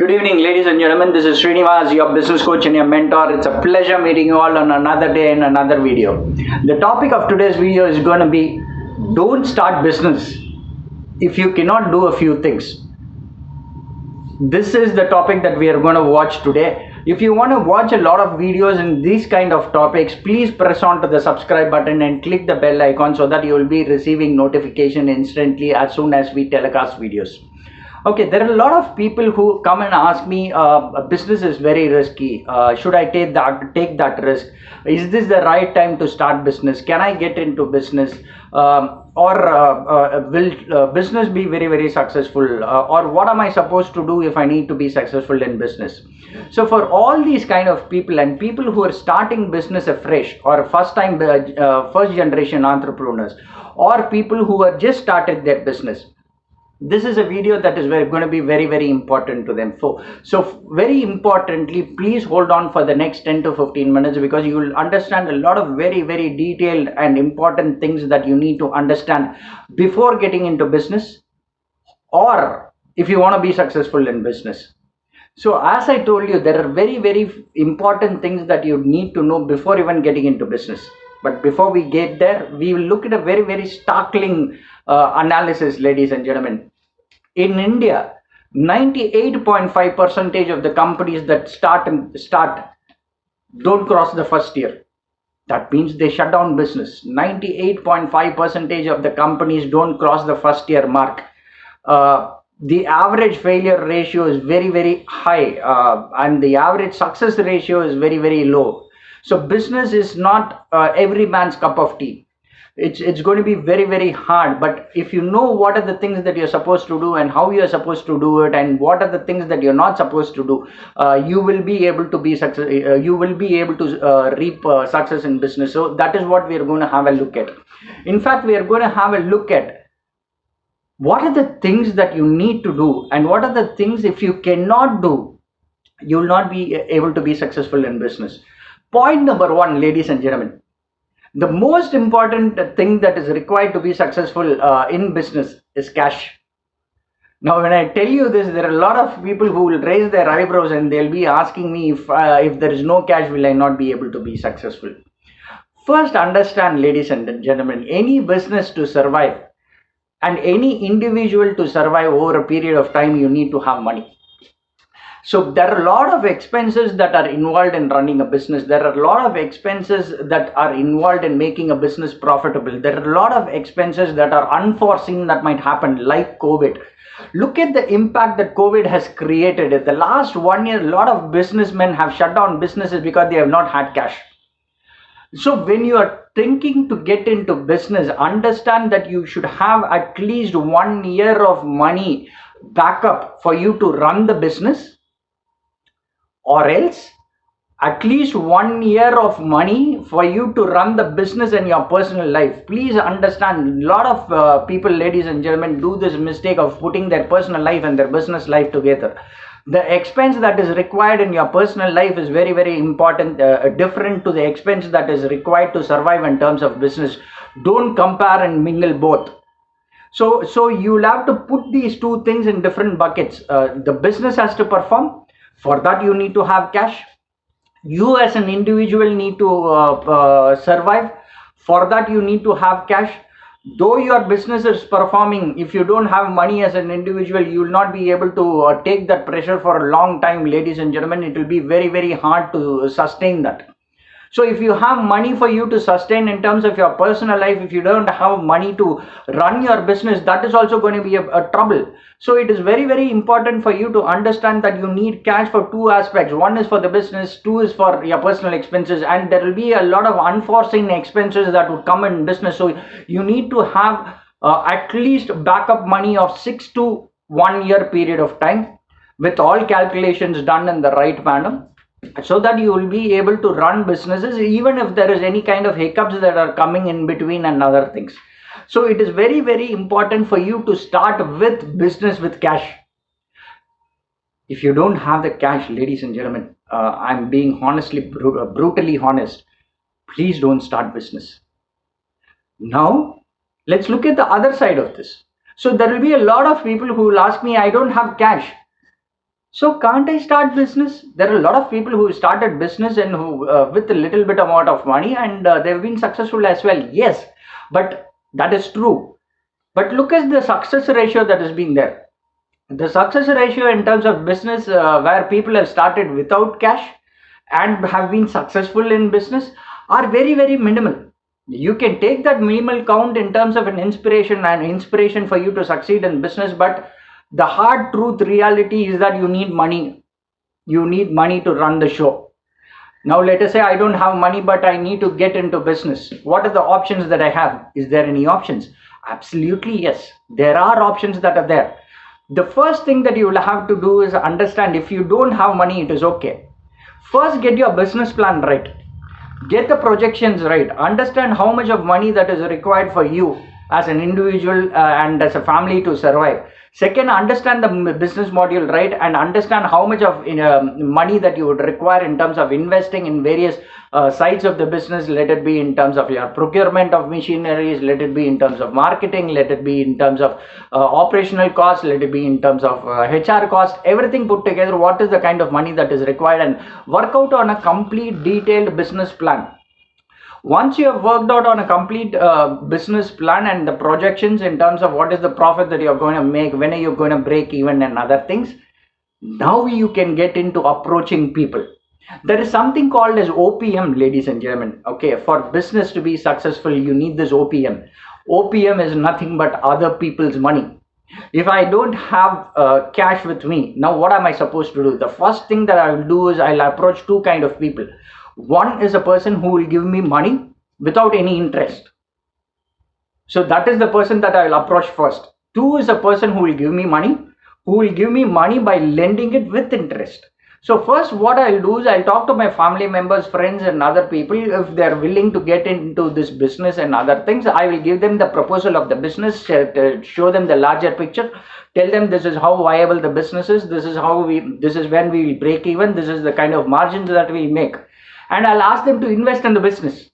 Good evening, ladies and gentlemen. This is Srinivas, your business coach and your mentor. It's a pleasure meeting you all on another day in another video. The topic of today's video is going to be don't start business if you cannot do a few things. This is the topic that we are going to watch today. If you want to watch a lot of videos in these kind of topics, please press on to the subscribe button and click the bell icon so that you will be receiving notification instantly as soon as we telecast videos. Okay, there are a lot of people who come and ask me, business is very risky. Should I take that risk? Is this the right time to start business? Can I get into business? Will business be very, very successful? Or what am I supposed to do if I need to be successful in business? So for all these kind of people and people who are starting business afresh, or first generation entrepreneurs, or people who have just started their business, this is a video that is going to be very, very important to them. So very importantly, please hold on for the next 10 to 15 minutes because you will understand a lot of very, very detailed and important things that you need to understand before getting into business, or if you want to be successful in business. So as I told you, there are very, very important things that you need to know before even getting into business. But before we get there, we will look at a very, very startling analysis, ladies and gentlemen. In India, 98.5% of the companies that start don't cross the first year. That means they shut down business. 98.5% of the companies don't cross the first year mark. The average failure ratio is very, very high, and the average success ratio is very, very low. So business is not every man's cup of tea. It's going to be very, very hard, but if you know what are the things that you're supposed to do and how you're supposed to do it and what are the things that you're not supposed to do, you will be able to be success. You will be able to reap success in business. So that is what we are going to have a look at. In fact, we are going to have a look at what are the things that you need to do and what are the things if you cannot do, you will not be able to be successful in business. Point number one, ladies and gentlemen. The most important thing that is required to be successful in business is cash. Now, when I tell you this, there are a lot of people who will raise their eyebrows and they'll be asking me if there is no cash, will I not be able to be successful? First, understand, ladies and gentlemen, any business to survive and any individual to survive over a period of time, you need to have money. So there are a lot of expenses that are involved in running a business. There are a lot of expenses that are involved in making a business profitable. There are a lot of expenses that are unforeseen that might happen, like COVID. Look at the impact that COVID has created. In the last 1 year, a lot of businessmen have shut down businesses because they have not had cash. So when you are thinking to get into business, understand that you should have at least 1 year of money backup for you to run the business, or else at least 1 year of money for you to run the business and your personal life. Please understand, a lot of people, ladies and gentlemen, do this mistake of putting their personal life and their business life together. The expense that is required in your personal life is very, very important, different to the expense that is required to survive in terms of business. Don't compare and mingle both. So you'll have to put these two things in different buckets. The business has to perform. For that, you need to have cash. You as an individual need to survive. For that, you need to have cash. Though your business is performing, if you don't have money as an individual, you will not be able to take that pressure for a long time, ladies and gentlemen. It will be very, very hard to sustain that. So if you have money for you to sustain in terms of your personal life, if you don't have money to run your business, that is also going to be a trouble. So it is very, very important for you to understand that you need cash for two aspects. One is for the business, two is for your personal expenses, and there will be a lot of unforeseen expenses that would come in business. So you need to have at least backup money of 6 to 1 year period of time with all calculations done in the right manner, so that you will be able to run businesses even if there is any kind of hiccups that are coming in between and other things. So it is very, very important for you to start with business with cash. If you don't have the cash, ladies and gentlemen, I'm being brutally honest, please don't start business. Now let's look at the other side of this. So there will be a lot of people who will ask me, I don't have cash. So can't I start business? There are a lot of people who started business and who with a little bit amount of money, and they've been successful as well. Yes, but that is true. But look at the success ratio that has been there. The success ratio in terms of business where people have started without cash and have been successful in business are very minimal. You can take that minimal count in terms of an inspiration for you to succeed in business, but the hard truth reality is that you need money to run the show. Now let us say I don't have money, but I need to get into business. What are the options that I have? Is there any options? Absolutely yes, there are options that are there. The first thing that you will have to do is understand, if you don't have money, it is okay. First, get your business plan right. Get the projections right. Understand how much of money that is required for you as an individual and as a family to survive. Second, understand the business module right, and understand how much of money that you would require in terms of investing in various sides of the business. Let it be in terms of your procurement of machineries, let it be in terms of marketing, let it be in terms of operational costs, let it be in terms of HR cost, everything put together. What is the kind of money that is required, and work out on a complete detailed business plan. Once you have worked out on a complete business plan and the projections in terms of what is the profit that you're going to make, when are you going to break even and other things, now you can get into approaching people. There is something called as OPM, ladies and gentlemen. Okay, for business to be successful, you need this OPM. OPM is nothing but other people's money. If I don't have cash with me, now what am I supposed to do? The first thing that I will do is I'll approach two kind of people. One is a person who will give me money without any interest. So that is the person that I will approach first. Two is a person who will give me money, by lending it with interest. So first what I'll do is I'll talk to my family members, friends and other people. If they're willing to get into this business and other things, I will give them the proposal of the business, show them the larger picture, tell them this is how viable the business is, this is when we will break even, this is the kind of margins that we make. And I'll ask them to invest in the business.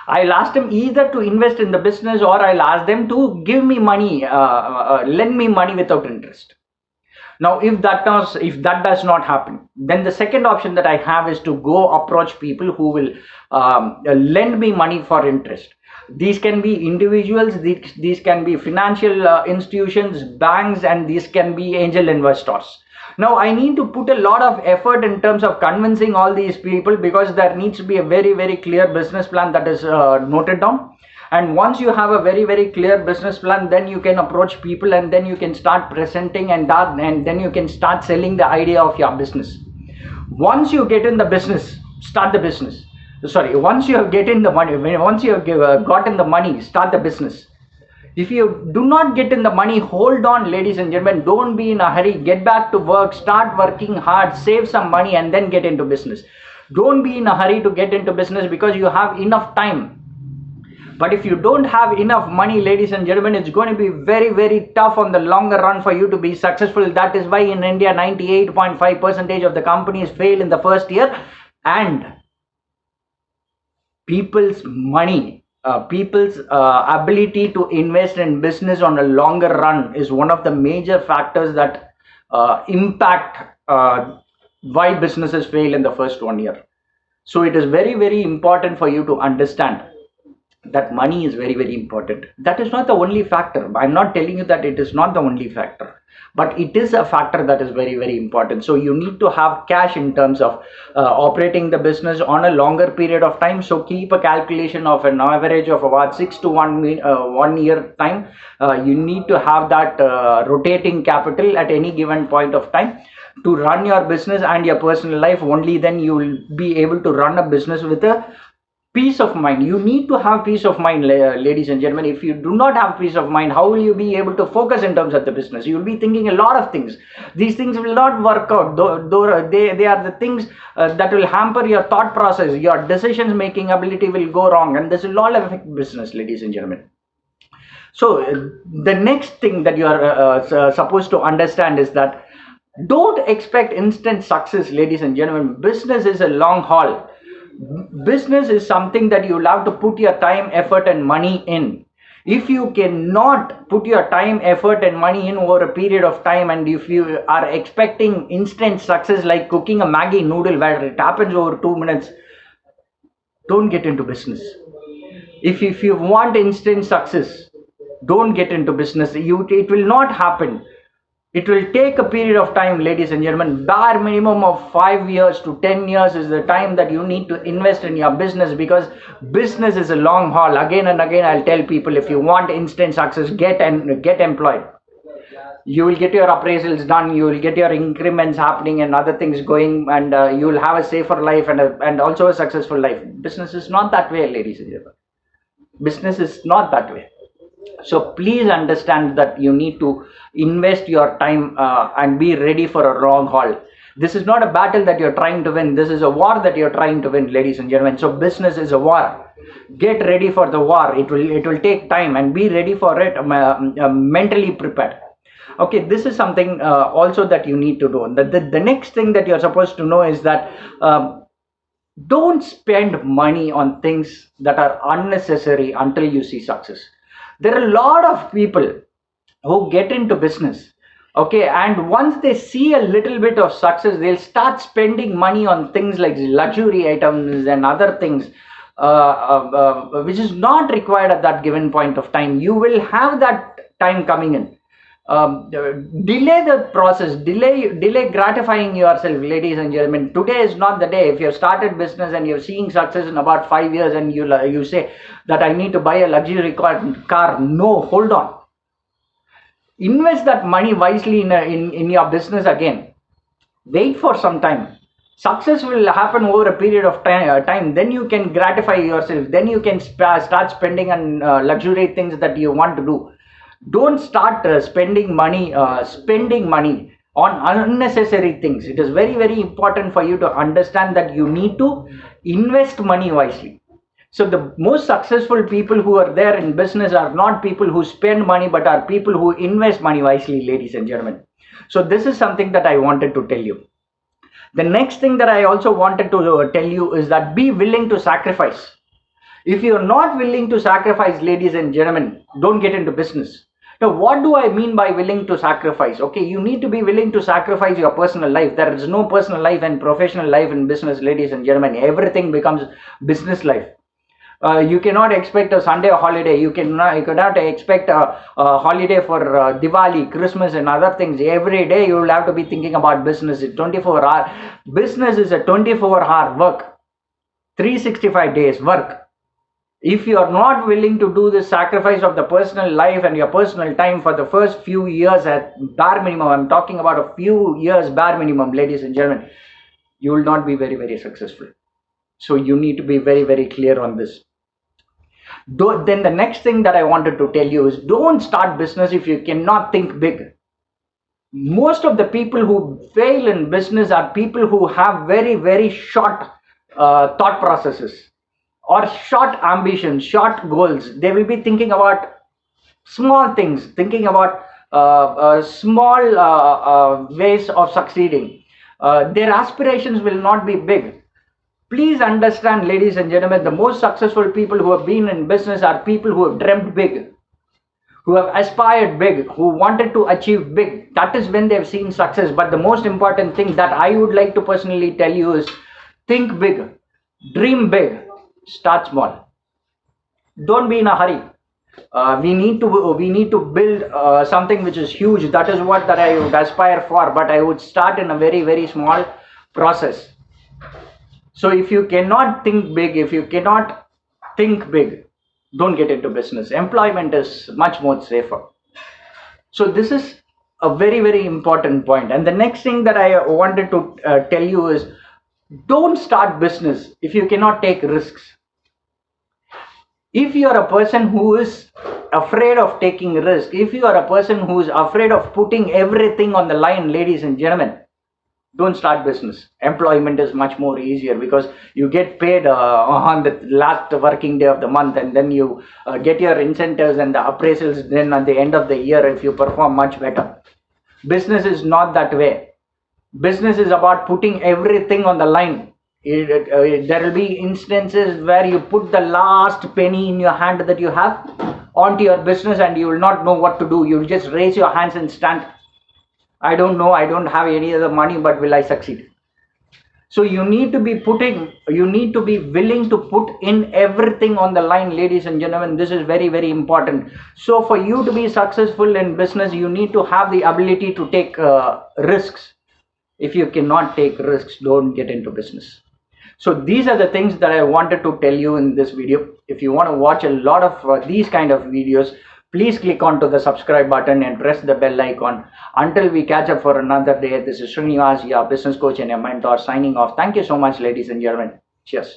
I'll ask them either to invest in the business, or I'll ask them to give me money, lend me money without interest. Now, if that does not happen, then the second option that I have is to go approach people who will lend me money for interest. These can be individuals, these can be financial institutions, banks, and these can be angel investors. Now I need to put a lot of effort in terms of convincing all these people, because there needs to be a very clear business plan that is noted down. And once you have a very clear business plan, then you can approach people, and then you can start presenting, and then you can start selling the idea of your business. Once you get in the business, start the business. Sorry, once you have gotten the money, start the business. If you do not get in the money, hold on, ladies and gentlemen. Don't be in a hurry. Get back to work, start working hard, save some money, and then get into business. Don't be in a hurry to get into business, because you have enough time. But if you don't have enough money, ladies and gentlemen, it's going to be very tough on the longer run for you to be successful. That is why in India, 98.5% of the companies fail in the first year. And people's money, people's ability to invest in business on a longer run is one of the major factors that impact why businesses fail in the first 1 year. So it is very important for you to understand that money is very important. That is not the only factor. I'm not telling you that it is not the only factor, but it is a factor that is very important. So you need to have cash in terms of operating the business on a longer period of time. So keep a calculation of an average of about 6 to 1 year time. You need to have that rotating capital at any given point of time to run your business and your personal life. Only then you will be able to run a business with a peace of mind. You need to have peace of mind, ladies and gentlemen. If you do not have peace of mind, how will you be able to focus in terms of the business? You will be thinking a lot of things. These things will not work out. Though they are the things that will hamper your thought process. Your decisions making ability will go wrong, and this will all affect business, ladies and gentlemen. So the next thing that you are supposed to understand is that don't expect instant success, ladies and gentlemen. Business is a long haul. Business is something that you'll have to put your time, effort and money in. If you cannot put your time, effort and money in over a period of time, and if you are expecting instant success like cooking a Maggi noodle where it happens over 2 minutes, don't get into business. If you want instant success, don't get into business. It will not happen. It will take a period of time, ladies and gentlemen. Bare minimum of 5 years to 10 years is the time that you need to invest in your business, because business is a long haul. Again and again, I'll tell people, if you want instant success, get employed. You will get your appraisals done, you will get your increments happening and other things going, and you will have a safer life and also a successful life. Business is not that way, ladies and gentlemen. Business is not that way. So please understand that you need to invest your time and be ready for a long haul. This is not a battle that you're trying to win. This is a war that you're trying to win, ladies and gentlemen. So business is a war. Get ready for the war. It will take time, and be ready for it, mentally prepared. Okay, this is something also that you need to do. The next thing that you're supposed to know is that don't spend money on things that are unnecessary until you see success. There are a lot of people who get into business, okay, and once they see a little bit of success, they'll start spending money on things like luxury items and other things, which is not required at that given point of time. You will have that time coming in. Delay the process, delay gratifying yourself, ladies and gentlemen. Today is not the day. If you've started business and you're seeing success in about 5 years, and you say that I need to buy a luxury car, no, hold on. Invest that money wisely in your business again. Wait for some time. Success will happen over a period of time. Then you can gratify yourself. Then you can start spending on luxury things that you want to do. Don't start spending money on unnecessary things. It is very, very important for you to understand that you need to invest money wisely. So the most successful people who are there in business are not people who spend money, but are people who invest money wisely, ladies and gentlemen. So this is something that I wanted to tell you. The next thing that I also wanted to tell you is that be willing to sacrifice. If you're not willing to sacrifice, ladies and gentlemen, don't get into business. Now, what do I mean by willing to sacrifice? Okay, you need to be willing to sacrifice your personal life. There is no personal life and professional life in business, ladies and gentlemen. Everything becomes business life. You cannot expect a Sunday holiday. You cannot expect a holiday for Diwali, Christmas and other things. Every day you will have to be thinking about business. It's 24-hour. Business is a 24-hour work. 365 days work. If you are not willing to do the sacrifice of the personal life and your personal time for the first few years at bare minimum, I'm talking about a few years bare minimum, ladies and gentlemen, you will not be very, very successful. So you need to be very, very clear on this. Then the next thing that I wanted to tell you is, don't start business if you cannot think big. Most of the people who fail in business are people who have very, very short thought processes, or short ambitions, short goals. They will be thinking about small things, thinking about small ways of succeeding. Their aspirations will not be big. Please understand, ladies and gentlemen, the most successful people who have been in business are people who have dreamt big, who have aspired big, who wanted to achieve big. That is when they have seen success. But the most important thing that I would like to personally tell you is, think big, dream big, start small. Don't be in a hurry. We need to build something which is huge. That is what that I would aspire for, but I would start in a very, very small process. So if you cannot think big, don't get into business. Employment is much more safer. So this is a very, very important point. And the next thing that I wanted to tell you is, don't start business if you cannot take risks. If you are a person who is afraid of taking risk, if you are a person who is afraid of putting everything on the line, ladies and gentlemen, don't start business. Employment is much more easier, because you get paid on the last working day of the month, and then you get your incentives and the appraisals then at the end of the year if you perform much better. Business is not that way. Business is about putting everything on the line. There will be instances where you put the last penny in your hand that you have onto your business and you will not know what to do. You will just raise your hands and stand. I don't know, I don't have any other money, but will I succeed? So you need to be willing to put in everything on the line, ladies and gentlemen. This is very, very important. So for you to be successful in business, you need to have the ability to take risks. If you cannot take risks, don't get into business. So these are the things that I wanted to tell you in this video. If you want to watch a lot of these kind of videos, please click onto the subscribe button and press the bell icon. Until we catch up for another day, this is Srinivas, your business coach and your mentor, signing off. Thank you so much, ladies and gentlemen. Cheers.